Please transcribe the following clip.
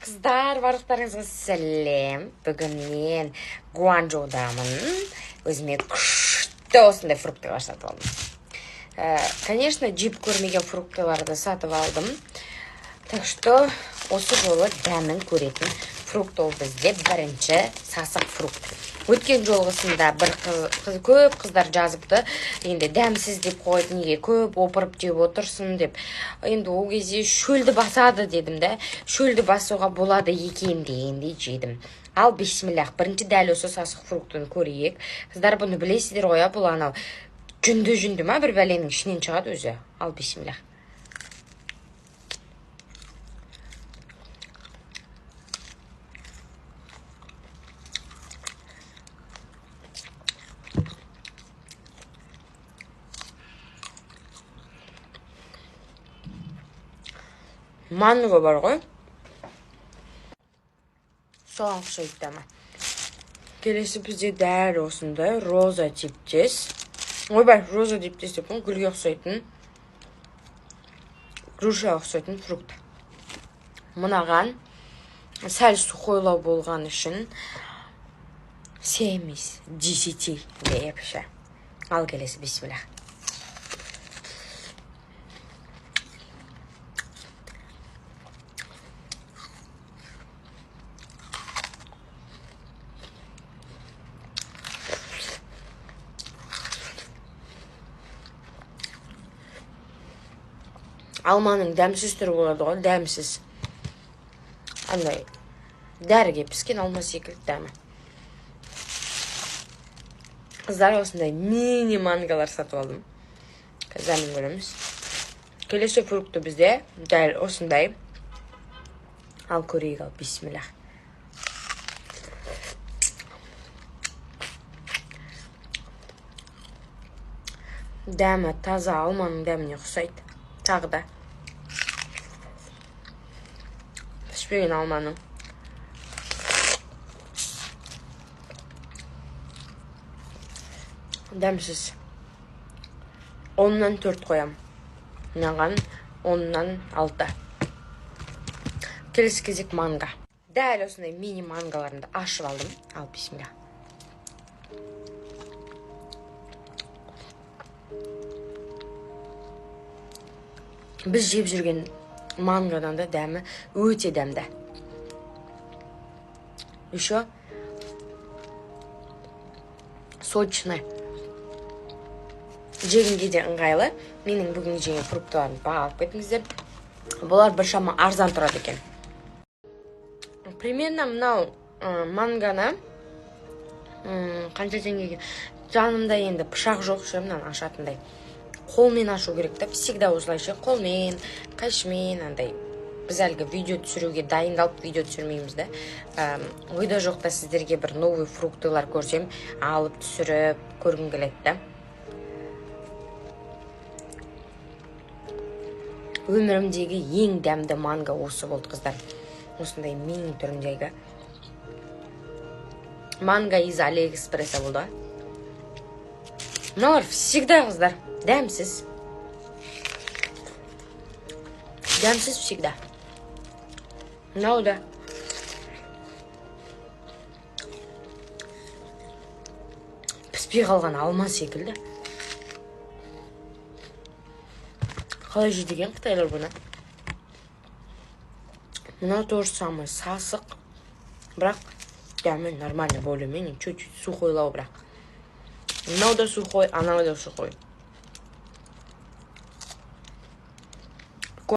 Қыздар, барлықтарыңызға сәлем. Бүгін мен Гуанчжоудамын. Өзіме күшті осындай фруктылар сатып алдым. Конечно, жеп көрмеген фруктыларды сатып алдым. Так что осы жолы дәмін көретін фрукт ол бізде бірінші сасық фрукт. Өткен жолғысында көп қыздар жазыпты, енді дәмсіз деп қойды, неге көп опырып жеп отырсын деп. Енді ол кезде шөлді басады дедім да, шөлді басуға болады екен дегенде жедім. Ал бисмиллах, бірінші дәл осы сасық фруктын көрейік. Қыздар бұны білесіздер ғой, бұл анау жүнді ма, бір бәленің ішінен шығады өзі. Ал бисмиллах. Манго бар ғой. Соған ұқсайды дәмі. Келесі бізде дәл осындай роза типтес. Ойбай, роза типтес деппін, гүлге ұқсайтын, грушаға ұқсайтын фрукт. Мынаған сәл сухойлау болған үшін 7 из 10 деп ше. Ал келесі, бисмиллах. Алманың дәмсіз түрі болады ғой, дәмсіз. Андай дәріге піскен алма секілді дәмі. Қыздар, осындай мини мангалар сатып алдым. Қазанын көреміз. Келесі фрукты бізде дәл осындай. Ал көрейік, ал бисмиллах. Дәмі таза алманың дәміне ұқсайды. Тағы да пішпеген алманың. Дәмсіз. 10-нан 4 қоям. Мынаған 10-нан 6. Келесі кезек манго. Дәл осындай мини мангаларымды ашып алдым. Ал бисмилlah. Біз жеп жүрген мангадан да дәмі өте дәмді. Еще сочный. Жегенге де ыңғайлы. Менің бүгін жеген фруктыларын бағалып кетіңіздер. Бұлар біршама арзан тұрады екен. Примерно мынау манганы қанша теңгеге? Жанымда енді пышақ жоқ, мынаны ашатындай. Қолмен ашу керек та, всегда осылайша қолмен, қайшымен, андай. Біз әлгі видео түсіруге дайындалып видео түсірмейміз да. Ойда жоқта сіздерге бір новый фруктылар көрсем, алып түсіріп көргім келеді да. Өмірімдегі ең дәмді манго осы болды, қыздар. Осындай мини түріндегі. Манго из Алиэкспресса болды. Мыналар всегда, қыздар, дәмсіз. Дәмсіз всегда. Мынау да. Піспей қалған алма секілді. Қалай жейдеген қытайлар бұны? Мынау тоже самый сасық. Бірақ дәмі нормально, более-менее, чуть-чуть сухойлау бірақ. Мынау да сухой, анау да сухой.